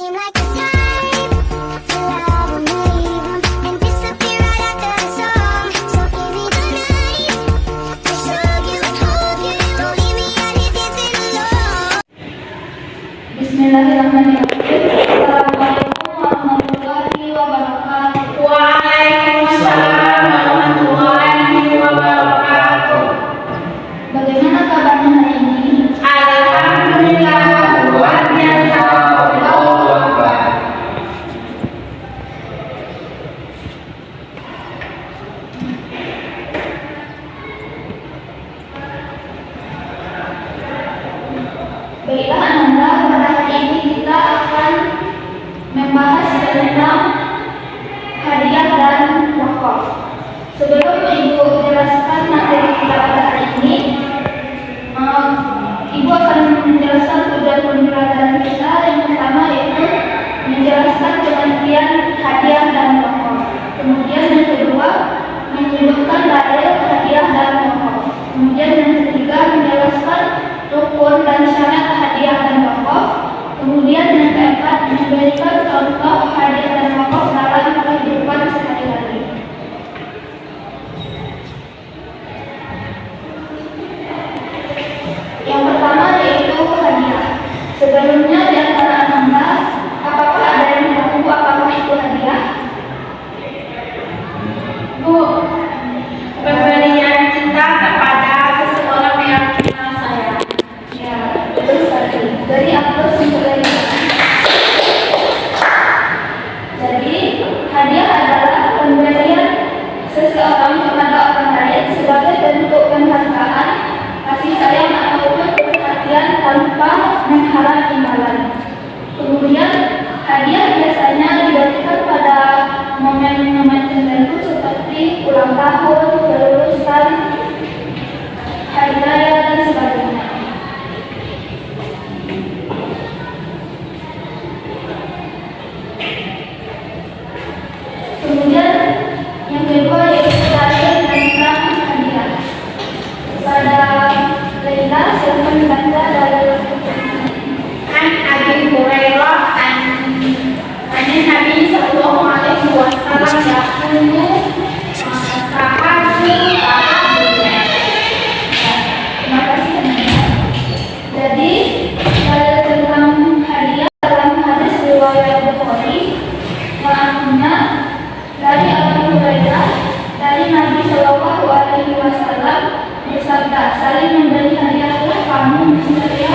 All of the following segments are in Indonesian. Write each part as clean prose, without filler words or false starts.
seem like the type to love 'em, leave 'em, and disappear right after the song. So give me the night to show you and hold you. Don't leave me out here dancing alone. Bismillahirrahmanirrahim. Assalamualaikum warahmatullahi wabarakatuh. Waalaikumsalam warahmatullahi wabarakatuh. Bagaimana kabarnya hari ini? Alhamdulillah, luar biasa. Allahu Akbar. Baiklah Ananda, pada hari ini kita akan membahas tentang hadiah dan wakaf. Sebelum Ibu jelaskan materi kita pada hari ini, Ibu akan menjelaskan tujuan pembelajaran kita. Yang pertama yaitu menjelaskan pengertian hadiah dan wakaf. Kemudian yang kedua menyebutkan dalil hadiah dan wakaf. Kemudian yang ketiga menjelaskan rukun dan syarat hadiah dan wakaf. Kemudian yang keempat memberikan contoh hadiah dan wakaf dalam kehidupan sehari-hari. Yang pertama yaitu hadiah. Sebelumnya di antara Anda, apakah ada yang tahu apakah itu hadiah? Bu, pemberian cinta kepada seseorang yang kita sayang. Ya, betul sekali. Dari atas untuk lain. Jadi, hadiah adalah pemberian seseorang kepada orang lain sebagai bentuk penghargaan, kasih sayang ataupun perhatian tanpa mengharap imbalan. Kemudian, hadiah biasanya diberikan pada momen-momen tertentu seperti ulang tahun, kelulusan, hari raya dan sebagainya. Kemudian yang kedua yaitu dalil tentang hadiah. Pada Laila siapa membaca dalil? An Abi Hurairah an Nabi sallallahu alaihi wasallam yaqulu tahadu. Terima kasih. Jadi dalil tentang hadiah dalam hadis riwayat Bukhari artinya dari Abu Hurairah dari Nabi Shallallahu Alaihi Wasallam bersabda, saling memberi hadiahlah kamu niscaya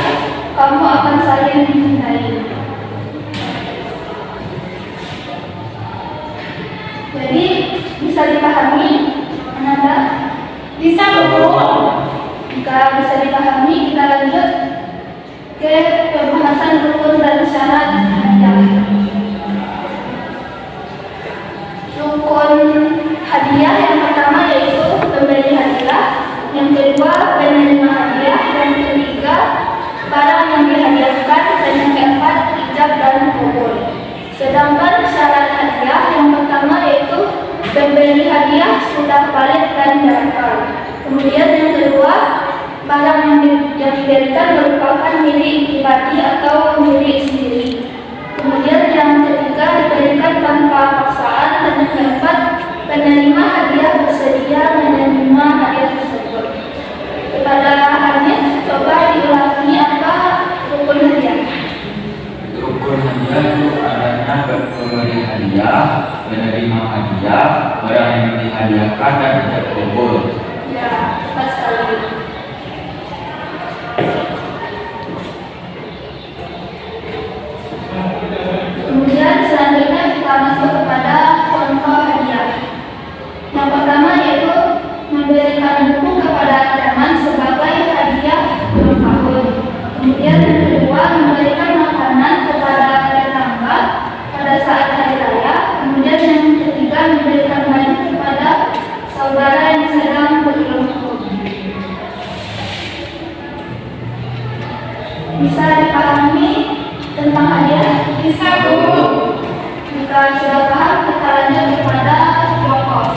kamu akan saling mencintai. Jadi bisa dipahami, Ananda? Bisa, Bu. Jika bisa dipahami, kita lanjut ke pembahasan rukun dan syarat hadiah. Rukun hadiah yang pertama yaitu pemberi hadiah, yang kedua penerima hadiah, yang ketiga barang yang dihadiahkan, dan yang keempat ijab dan kabul. Sedangkan syarat hadiah yang pertama yaitu pemberi hadiah sudah balik dan berakal. Kemudian yang kedua barang yang diberikan merupakan milik pribadi atau milik sendiri. Kemudian yang ketiga diberikan tanpa paksaan, dan yang keempat penerima hadiah bersedia menerima hadiah tersebut. Kepada Hanif, coba diulangi apa rukun hadiah. Rukun hadiah itu adanya pemberi hadiah, penerima hadiah, orang yang dihadiahkan dan ijab kabul. Ya, tepat sekali. Kemudian selanjutnya kita masuk kepada contoh hadiah. Yang pertama yaitu memberikan buku kepada teman sebagai hadiah ulang tahun. Kemudian yang kedua memberikan makanan kepada tetangga pada saat hari raya. Kemudian yang ketiga memberikan baju kepada saudara yang sedang berulang tahun. Bisa dipahami tentang hadiah? Bisa, Bu. Jika sudah paham, kita lanjut kepada wakaf.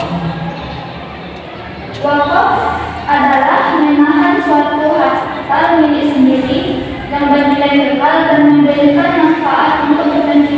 Wakaf adalah menahan suatu harta milik sendiri yang bernilai kekal dan memberikan manfaat untuk kepentingan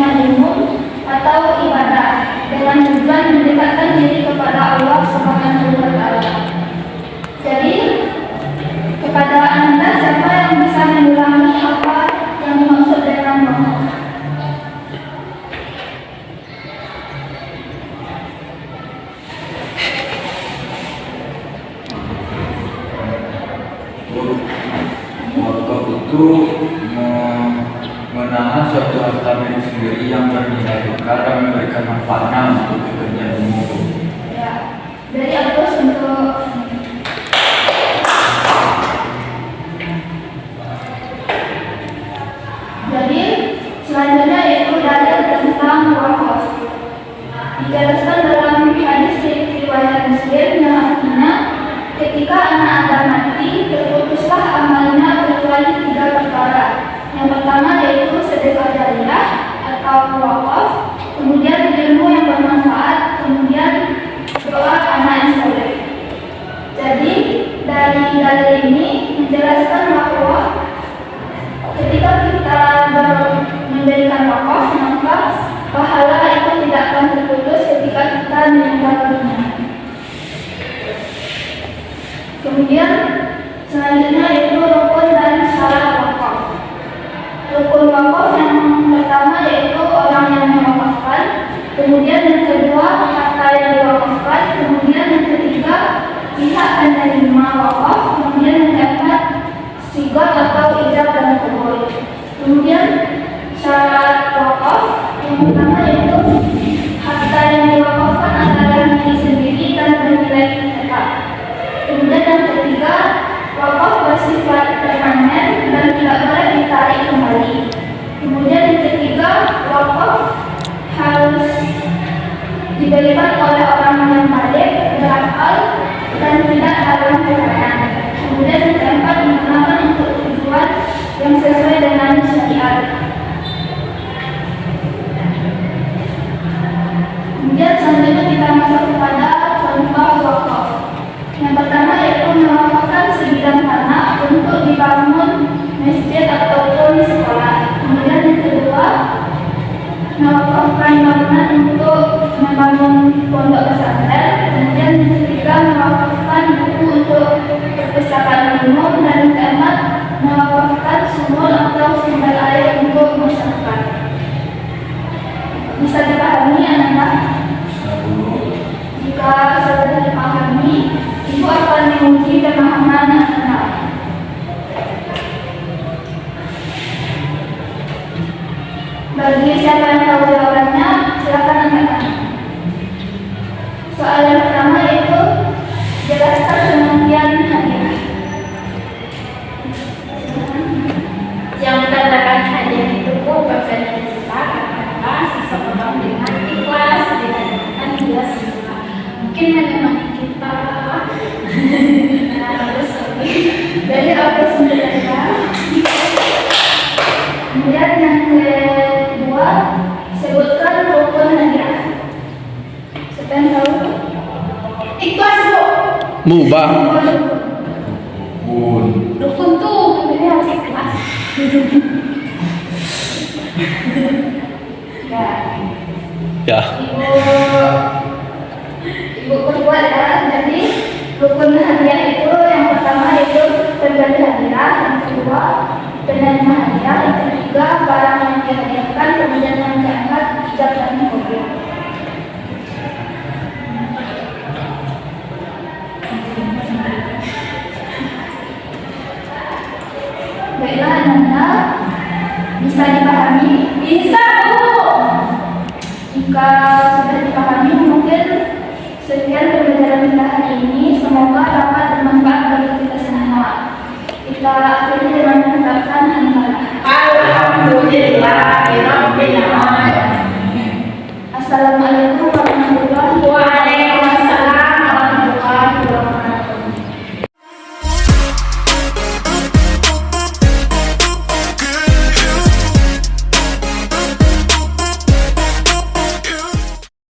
itu menahan suatu harta milik sendiri yang bernilai tukar dan memberikan manfaatnya untuk kepentingan umum. Ya, dari atas untuk jadi selanjutnya yaitu dalil tentang wakaf. Dijelaskan dalam hadis riwayat Muslim yang artinya ketika anak Adam mati terputuslah amalnya kecuali 3 perkara. Yang pertama yaitu sedekah jariyah atau wakaf, kemudian ilmu yang bermanfaat, kemudian doa anak yang saleh. Jadi dari dalil ini menjelaskan bahwa ketika kita memberikan wakaf, maka pahala itu tidak akan terputus ketika kita meninggal dunia. Kemudian selanjutnya yaitu rukun dan syarat wakaf. Rukun wakaf yang pertama yaitu orang yang mewakafkan, kemudian yang kedua harta yang diwakafkan, kemudian yang ketiga pihak penerima wakaf, kemudian yang keempat sigot atau ijab dan kubur. Kemudian syarat wakaf yang pertama yaitu harta yang diwakafkan adalah milik sendiri dan bernilai tetap. Kemudian yang ketiga, wakaf bersifat permanen dan tidak boleh ditarik kembali. Kemudian yang ketiga, wakaf harus diberikan oleh orang yang balik, berakal, dan tidak dalam keadaan. Kemudian yang keempat, digunakan untuk tujuan yang sesuai dengan syariat. Kemudian selanjutnya kita masuk kepada contoh wakaf. Yang pertama yaitu mewakafkan sebidang tanah untuk dibangun masjid ataupun sekolah. Kemudian yang kedua, mewakafkan bangunan untuk membangun pondok pesantren. Kemudian yang ketiga, mewakafkan buku untuk perpustakaan umum. Dan yang keempat, mewakafkan sumur atau sumber air untuk masyarakat. Bisa dipahami anak-anak? Jika sudah dipahami, Ibu akan menguji pemahaman anak-anak. Bagi siapa yang tahu jawabannya, silakan anak-anak. Soal yang pertama yaitu jelaskan pengertian hadiah. Yang dikatakan hadiah itu berbeda sifat karena seseorang dengan ikhlas dikatakan dia suka. Mungkin menemani kita. Dari apa sebenarnya? Kemudian yang kedua, sebutkan rukun hadiah. Siapa yang tahu? Ikhlas Bu. Mubah. Rukun tuh sebenarnya harus ikhlas. Ya. Ibu perbuat ya. Jadi rukun hadiah itu yang pertama itu pemberi hadiah, yang kedua penerima hadiah, yang ketiga barang yang dihadiahkan, kemudian yang keempat ijab dan kabul. Baiklah anak-anak, bisa dipahami? Bisa Bu. Jika sudah dipahami, mungkin sekian pembelajaran kita hari ini. Semoga